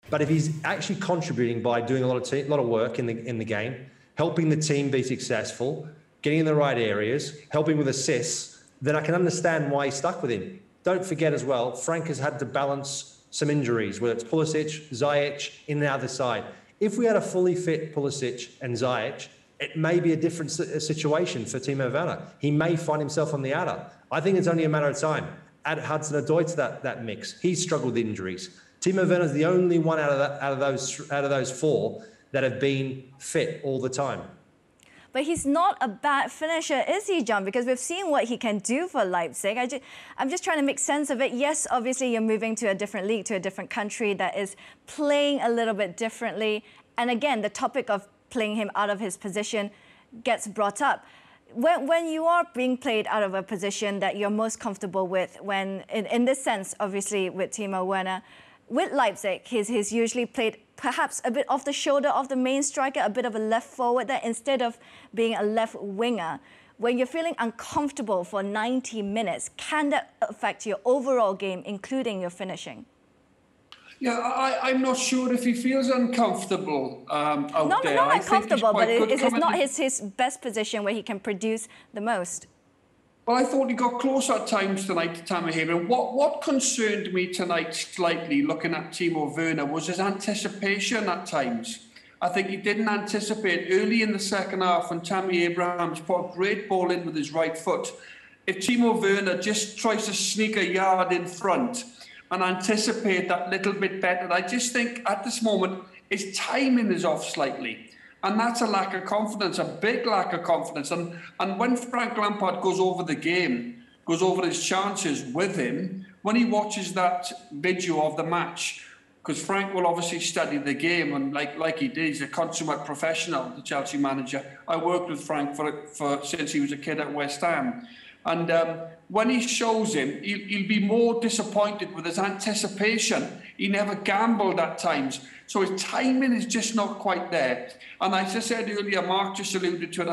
But if he's actually contributing by doing a lot of work in the game, helping the team be successful, getting in the right areas, helping with assists, then I can understand why he's stuck with him. Don't forget as well, Frank has had to balance some injuries, whether it's Pulisic, Ziyech, in and out of the side. If we had a fully fit Pulisic and Ziyech, it may be a different situation for Timo Werner. He may find himself on the outer. I think it's only a matter of time. Add Hudson-Odoi to that mix. He's struggled with injuries. Timo Werner's the only one out of those four that have been fit all the time. But he's not a bad finisher, is he, John? Because we've seen what he can do for Leipzig. I'm just trying to make sense of it. Yes, obviously you're moving to a different league, to a different country that is playing a little bit differently. And again, the topic of playing him out of his position gets brought up. When you are being played out of a position that you're most comfortable with, when in this sense, obviously with Timo Werner, with Leipzig, he's usually played perhaps a bit off the shoulder of the main striker, a bit of a left forward there instead of being a left winger. When you're feeling uncomfortable for 90 minutes, can that affect your overall game, including your finishing? Yeah, I'm not sure if he feels uncomfortable out there. Not uncomfortable, but is it not his best position where he can produce the most? Well, I thought he got close at times tonight to Timo Werner. What concerned me tonight slightly, looking at Timo Werner, was his anticipation at times. I think he didn't anticipate early in the second half when Tammy Abrahams put a great ball in with his right foot. If Timo Werner just tries to sneak a yard in front and anticipate that little bit better, I just think at this moment his timing is off slightly. And that's a lack of confidence, a big lack of confidence. And when Frank Lampard goes over the game, goes over his chances with him, when he watches that video of the match, because Frank will obviously study the game, and like he did, he's a consummate professional, the Chelsea manager. I worked with Frank for since he was a kid at West Ham. And when he shows him, he'll be more disappointed with his anticipation. He never gambled at times. So his timing is just not quite there. And as I said earlier, Mark just alluded to it,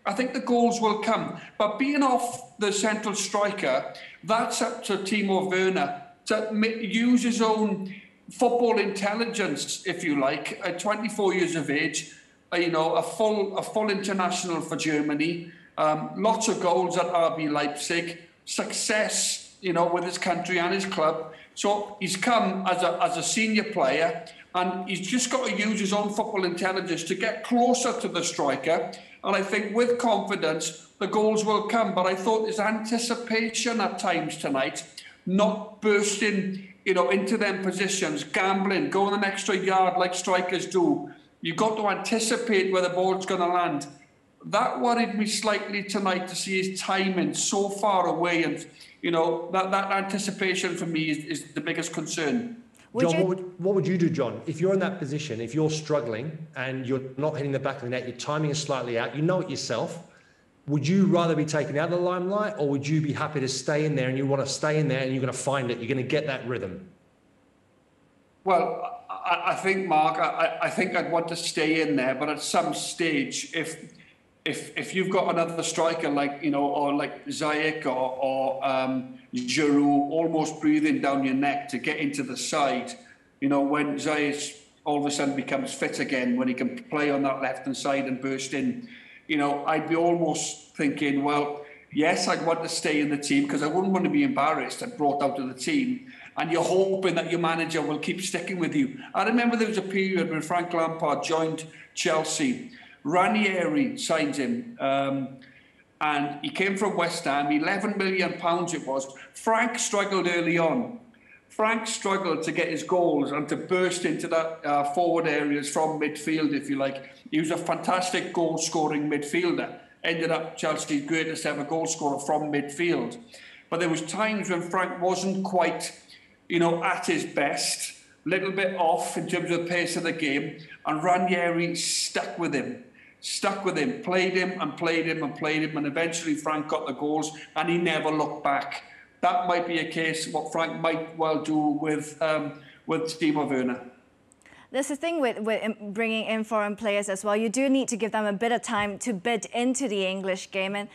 I think the goals will come. But being off the central striker, that's up to Timo Werner to use his own football intelligence, if you like. At 24 years of age, a full international for Germany, lots of goals at RB Leipzig, success, with his country and his club. So he's come as a senior player, and he's just got to use his own football intelligence to get closer to the striker. And I think with confidence, the goals will come. But I thought his anticipation at times tonight, not bursting, into them positions, gambling, going an extra yard like strikers do. You've got to anticipate where the ball's going to land. That worried me slightly tonight, to see his timing so far away. And, that anticipation for me is the biggest concern. John, what would you do, John? If you're in that position, if you're struggling and you're not hitting the back of the net, your timing is slightly out, you know it yourself, would you rather be taken out of the limelight, or would you be happy to stay in there, and you want to stay in there and you're going to find it, you're going to get that rhythm? Well, I think, Mark, I think I'd want to stay in there, but at some stage, if you've got another striker like, or like Ziyech or Giroud almost breathing down your neck to get into the side, when Ziyech all of a sudden becomes fit again, when he can play on that left-hand side and burst in, I'd be almost thinking, well, yes, I'd want to stay in the team because I wouldn't want to be embarrassed and brought out of the team. And you're hoping that your manager will keep sticking with you. I remember there was a period when Frank Lampard joined Chelsea. Ranieri signed him, and he came from West Ham. £11 million it was. Frank struggled early on. Frank struggled to get his goals and to burst into that forward areas from midfield, if you like. He was a fantastic goal-scoring midfielder. Ended up Chelsea's greatest ever goal scorer from midfield. But there was times when Frank wasn't quite, at his best, a little bit off in terms of the pace of the game, and Ranieri stuck with him, played him, and eventually Frank got the goals, and he never looked back. That might be a case what Frank might well do with Timo Werner. There's the thing with bringing in foreign players as well. You do need to give them a bit of time to bid into the English game. And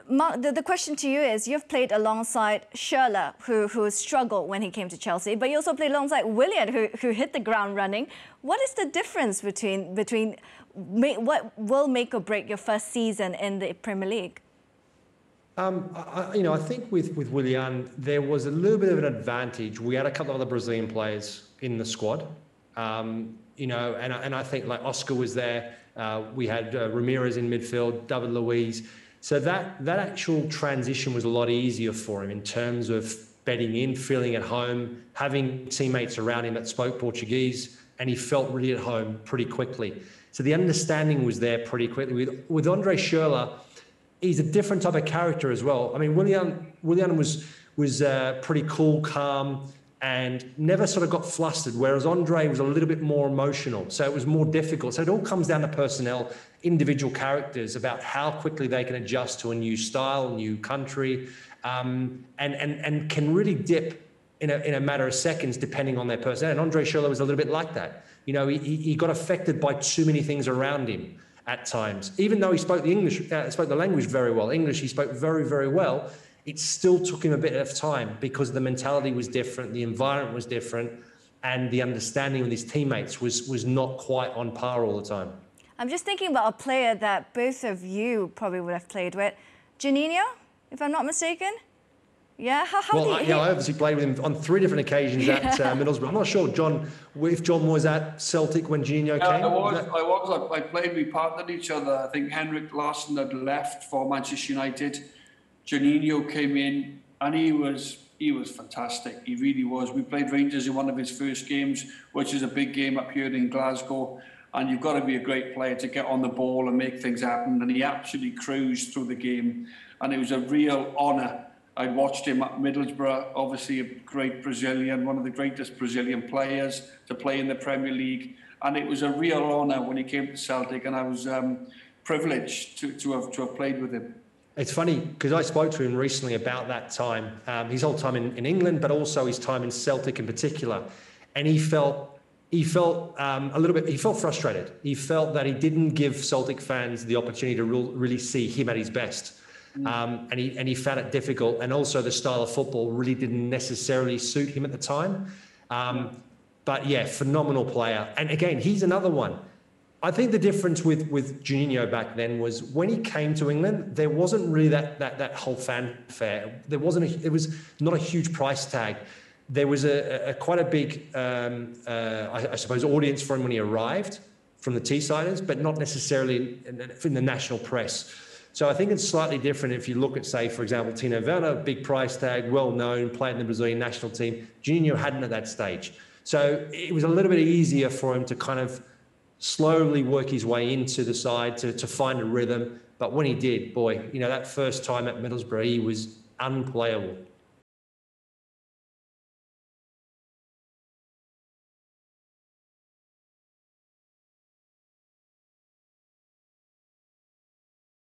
Mark, the question to you is, you've played alongside Schürrle, who struggled when he came to Chelsea, but you also played alongside Willian, who hit the ground running. What is the difference between what will make or break your first season in the Premier League? I think with Willian, there was a little bit of an advantage. We had a couple of other Brazilian players in the squad, and I think like Oscar was there. We had Ramirez in midfield, David Luiz. So that actual transition was a lot easier for him in terms of bedding in, feeling at home, having teammates around him that spoke Portuguese, and he felt really at home pretty quickly. So the understanding was there pretty quickly. With Andre Schürrle, he's a different type of character as well. I mean, Willian was pretty cool, calm, and never sort of got flustered, whereas Andre was a little bit more emotional. So it was more difficult. So it all comes down to personnel, individual characters, about how quickly they can adjust to a new style, new country, and can really dip in a matter of seconds depending on their personality. And Andre Schürrle was a little bit like that. He got affected by too many things around him at times. Even though he spoke the language very well, English he spoke very, very well, it still took him a bit of time because the mentality was different, the environment was different, and the understanding with his teammates was not quite on par all the time. I'm just thinking about a player that both of you probably would have played with, Juninho, if I'm not mistaken. Yeah, I obviously played with him on 3 different occasions at Middlesbrough. I'm not sure, John, if John was at Celtic when Juninho came. I played, we partnered each other. I think Henrik Larsson had left for Manchester United. Juninho came in, and he was fantastic. He really was. We played Rangers in one of his first games, which is a big game up here in Glasgow. And you've got to be a great player to get on the ball and make things happen. And he absolutely cruised through the game. And it was a real honour. I watched him at Middlesbrough, obviously a great Brazilian, one of the greatest Brazilian players to play in the Premier League. And it was a real honour when he came to Celtic, and I was privileged to have played with him. It's funny because I spoke to him recently about that time, his whole time in England, but also his time in Celtic in particular. And he felt a little bit, he felt frustrated. He felt that he didn't give Celtic fans the opportunity to really see him at his best. And he found it difficult. And also the style of football really didn't necessarily suit him at the time. But yeah, phenomenal player. And again, he's another one. I think the difference with Juninho back then was when he came to England, there wasn't really that whole fanfare. It was not a huge price tag. There was quite a big, I suppose, audience for him when he arrived from the Teessiders, but not necessarily in the national press. So I think it's slightly different if you look at, say, for example, Timo Werner, big price tag, well-known, played in the Brazilian national team. Juninho hadn't at that stage. So it was a little bit easier for him to kind of slowly work his way into the side to find a rhythm. But when he did, boy, that first time at Middlesbrough, he was unplayable.